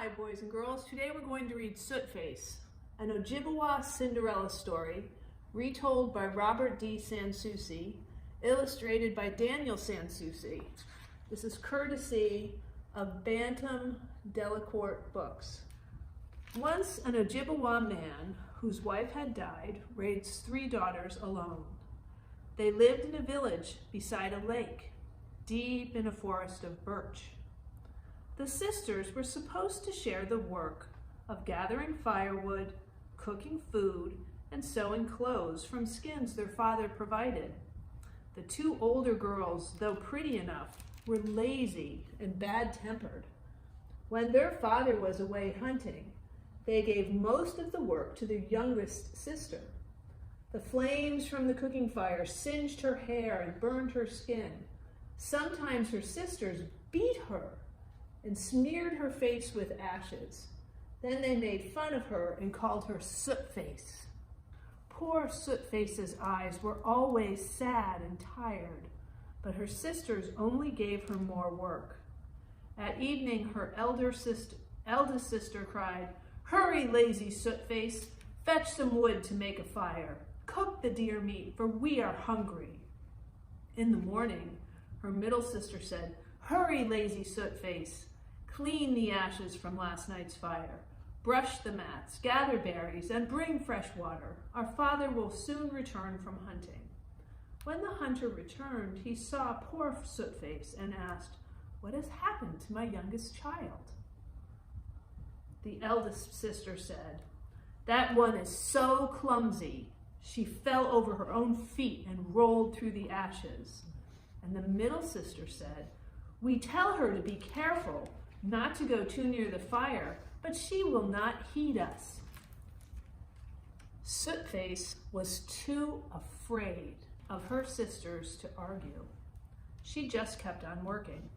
Hi, boys and girls. Today we're going to read Sootface, an Ojibwa Cinderella story retold by Robert D. Sansucci, illustrated by Daniel Sansucci. This is courtesy of Bantam Delacorte Books. Once an Ojibwa man whose wife had died raised 3 daughters alone. They lived in a village beside a lake, deep in a forest of birch. The sisters were supposed to share the work of gathering firewood, cooking food, and sewing clothes from skins their father provided. The 2 older girls, though pretty enough, were lazy and bad-tempered. When their father was away hunting, they gave most of the work to their youngest sister. The flames from the cooking fire singed her hair and burned her skin. Sometimes her sisters beat her and smeared her face with ashes. Then they made fun of her and called her Sootface. Poor Sootface's eyes were always sad and tired, but her sisters only gave her more work. At evening, her eldest sister cried, "Hurry, lazy Sootface, fetch some wood to make a fire. Cook the deer meat, for we are hungry." In the morning, her middle sister said, "Hurry, lazy Sootface, clean the ashes from last night's fire. Brush the mats, gather berries, and bring fresh water. Our father will soon return from hunting." When the hunter returned, he saw poor Sootface and asked, "What has happened to my youngest child?" The eldest sister said, "That one is so clumsy. She fell over her own feet and rolled through the ashes." And the middle sister said, "We tell her to be careful, not to go too near the fire, but she will not heed us." Sootface was too afraid of her sisters to argue. She just kept on working.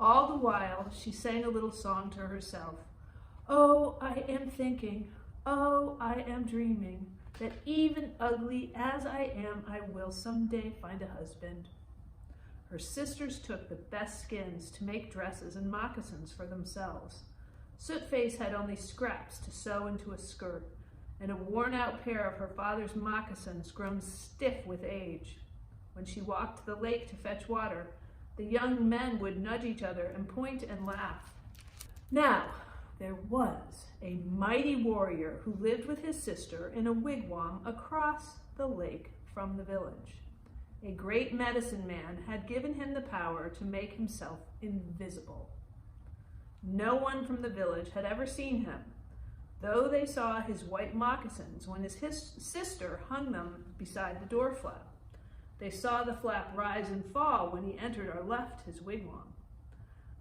All the while, she sang a little song to herself. "Oh, I am thinking, oh, I am dreaming, that even ugly as I am, I will someday find a husband." Her sisters took the best skins to make dresses and moccasins for themselves. Sootface had only scraps to sew into a skirt, and a worn-out pair of her father's moccasins grown stiff with age. When she walked to the lake to fetch water, the young men would nudge each other and point and laugh. Now, there was a mighty warrior who lived with his sister in a wigwam across the lake from the village. A great medicine man had given him the power to make himself invisible. No one from the village had ever seen him, though they saw his white moccasins when his sister hung them beside the door flap. They saw the flap rise and fall when he entered or left his wigwam.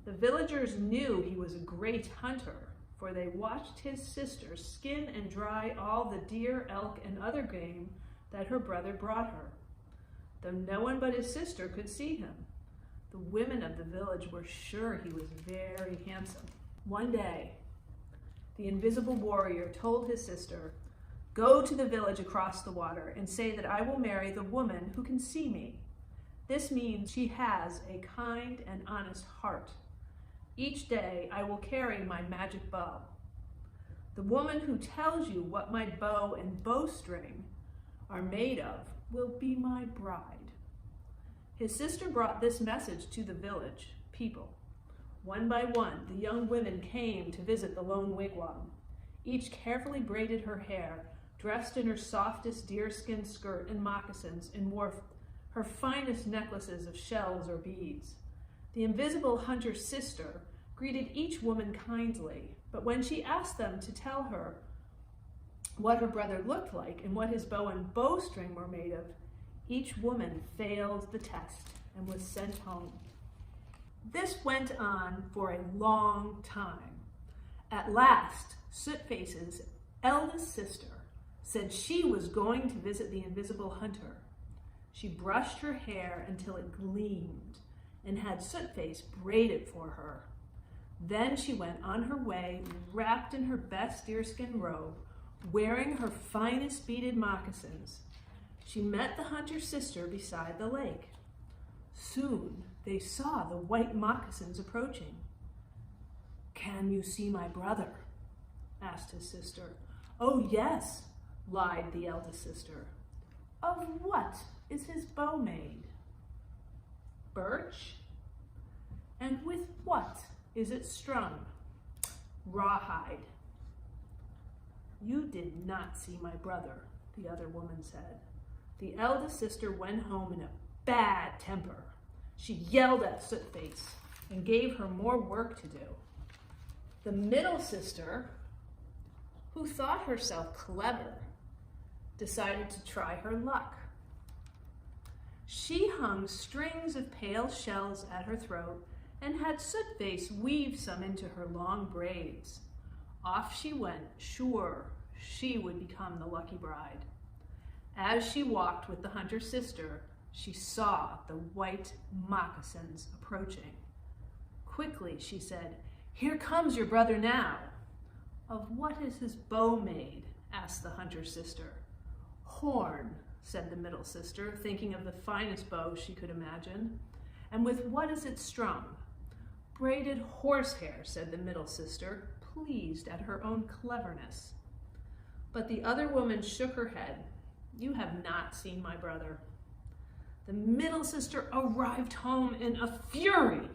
The villagers knew he was a great hunter, for they watched his sister skin and dry all the deer, elk, and other game that her brother brought her, though no one but his sister could see him. The women of the village were sure he was very handsome. One day, the invisible warrior told his sister, "Go to the village across the water and say that I will marry the woman who can see me. This means she has a kind and honest heart. Each day I will carry my magic bow. The woman who tells you what my bow and bowstring are made of will be my bride." His sister brought this message to the village people. One by one, the young women came to visit the lone wigwam. Each carefully braided her hair, dressed in her softest deerskin skirt and moccasins, and wore her finest necklaces of shells or beads. The invisible hunter's sister greeted each woman kindly, but when she asked them to tell her what her brother looked like and what his bow and bowstring were made of, each woman failed the test and was sent home. This went on for a long time. At last, Sootface's eldest sister said she was going to visit the invisible hunter. She brushed her hair until it gleamed and had Sootface braid it for her. Then she went on her way, wrapped in her best deerskin robe, wearing her finest beaded moccasins. She met the hunter's sister beside the lake. Soon they saw the white moccasins approaching. "Can you see my brother?" asked his sister. "Oh, yes," lied the eldest sister. "Of what is his bow made?" "Birch." "And with what is it strung?" "Rawhide." "You did not see my brother," the other woman said. The eldest sister went home in a bad temper. She yelled at Sootface and gave her more work to do. The middle sister, who thought herself clever, decided to try her luck. She hung strings of pale shells at her throat and had Sootface weave some into her long braids. Off she went, sure she would become the lucky bride. As she walked with the hunter's sister, she saw the white moccasins approaching. Quickly, she said, "Here comes your brother now." "Of what is his bow made?" asked the hunter's sister. "Horn," said the middle sister, thinking of the finest bow she could imagine. "And with what is it strung?" "Braided horsehair," said the middle sister, pleased at her own cleverness. But the other woman shook her head. "You have not seen my brother." The middle sister arrived home in a fury.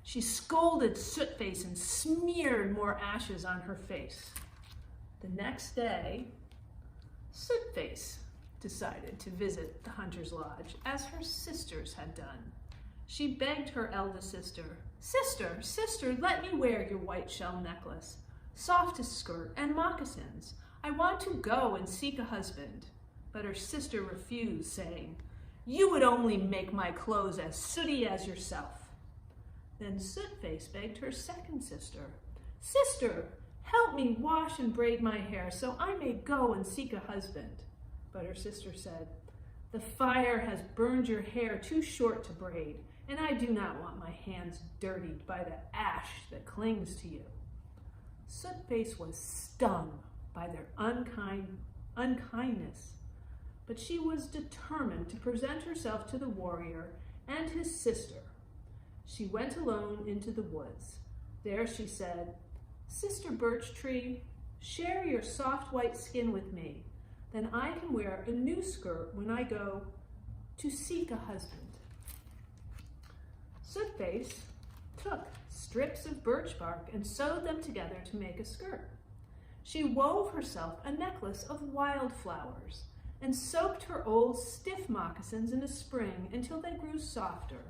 She scolded Sootface and smeared more ashes on her face. The next day, Sootface decided to visit the hunter's lodge, as her sisters had done. She begged her eldest sister, "Sister, sister, let me wear your white shell necklace, softest skirt, and moccasins. I want to go and seek a husband." But her sister refused, saying, "You would only make my clothes as sooty as yourself." Then Sootface begged her second sister, "Sister, help me wash and braid my hair so I may go and seek a husband." But her sister said, "The fire has burned your hair too short to braid, and I do not want my hands dirtied by the ash that clings to you." Sootface was stung by their unkindness, but she was determined to present herself to the warrior and his sister. She went alone into the woods. There she said, "Sister Birch Tree, share your soft white skin with me. Then I can wear a new skirt when I go to seek a husband." Sootface took strips of birch bark and sewed them together to make a skirt. She wove herself a necklace of wildflowers and soaked her old stiff moccasins in a spring until they grew softer.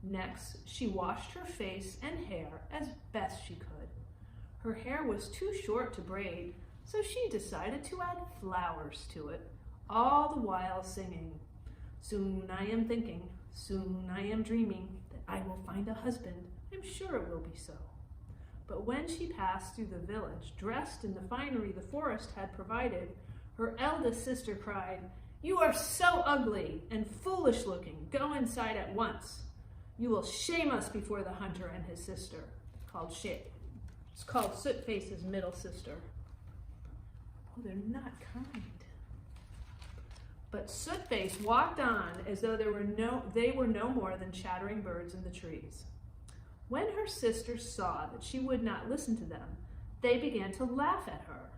Next, she washed her face and hair as best she could. Her hair was too short to braid, so she decided to add flowers to it, all the while singing, "Soon I am thinking, soon I am dreaming, that I will find a husband. I'm sure it will be so." But when she passed through the village, dressed in the finery the forest had provided, her eldest sister cried, "You are so ugly and foolish looking. Go inside at once. You will shame us before the hunter and his sister." It's called Sootface's middle sister. Oh, they're not kind. But Sootface walked on as though they were no more than chattering birds in the trees. When her sisters saw that she would not listen to them, they began to laugh at her.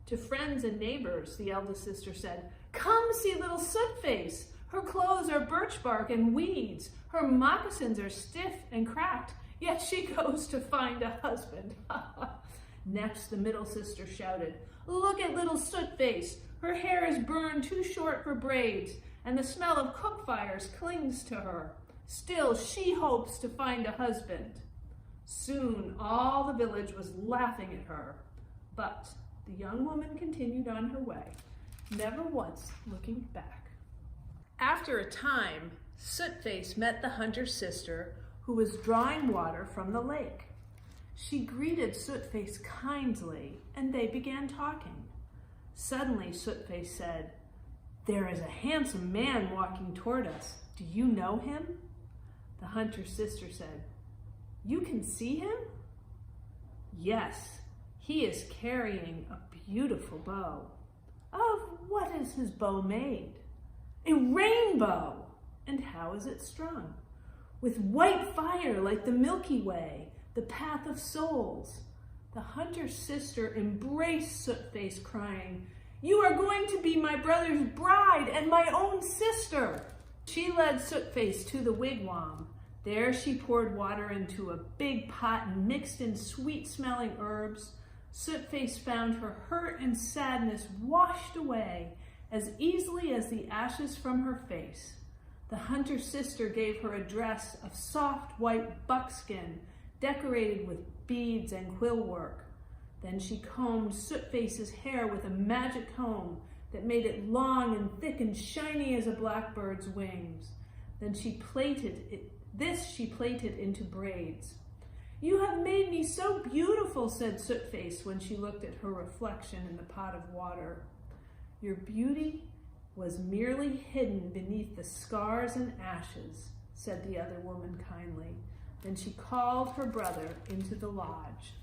To friends and neighbors, the eldest sister said, "Come see little Sootface. Her clothes are birch bark and weeds. Her moccasins are stiff and cracked, yet she goes to find a husband." Next, the middle sister shouted, "Look at little Sootface. Her hair is burned too short for braids, and the smell of cook fires clings to her. Still, she hopes to find a husband." Soon, all the village was laughing at her, but the young woman continued on her way, never once looking back. After a time, Sootface met the hunter's sister, who was drawing water from the lake. She greeted Sootface kindly, and they began talking. Suddenly, Sootface said, "There is a handsome man walking toward us. Do you know him?" The hunter's sister said, "You can see him?" "Yes, he is carrying a beautiful bow." "Of what is his bow made?" "A rainbow." "And how is it strung?" "With white fire like the Milky Way. the path of souls. The hunter's sister embraced Sootface, crying, "You are going to be my brother's bride and my own sister." She led Sootface to the wigwam. There she poured water into a big pot and mixed in sweet-smelling herbs. Sootface found her hurt and sadness washed away as easily as the ashes from her face. The hunter's sister gave her a dress of soft white buckskin decorated with beads and quill work. Then she combed Sootface's hair with a magic comb that made it long and thick and shiny as a blackbird's wings. Then she plaited into braids. "You have made me so beautiful," said Sootface when she looked at her reflection in the pot of water. "Your beauty was merely hidden beneath the scars and ashes," said the other woman kindly. Then she called her brother into the lodge.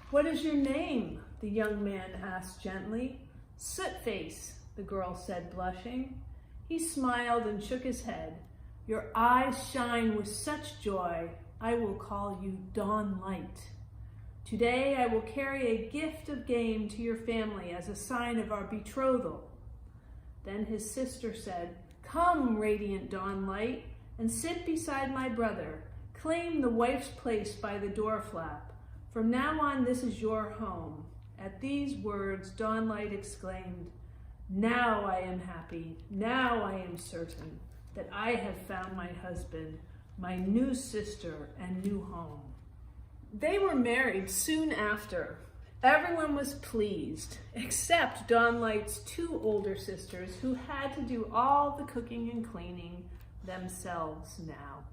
"What is your name?" the young man asked gently. "Sootface," the girl said, blushing. He smiled and shook his head. "Your eyes shine with such joy. I will call you Dawnlight. Today I will carry a gift of game to your family as a sign of our betrothal." Then his sister said, "Come, radiant Dawnlight, and sit beside my brother. Claim the wife's place by the door flap. From now on, this is your home." At these words, Dawnlight exclaimed, "Now I am happy. Now I am certain that I have found my husband, my new sister, and new home." They were married soon after. Everyone was pleased, except Dawnlight's two older sisters, who had to do all the cooking and cleaning themselves now.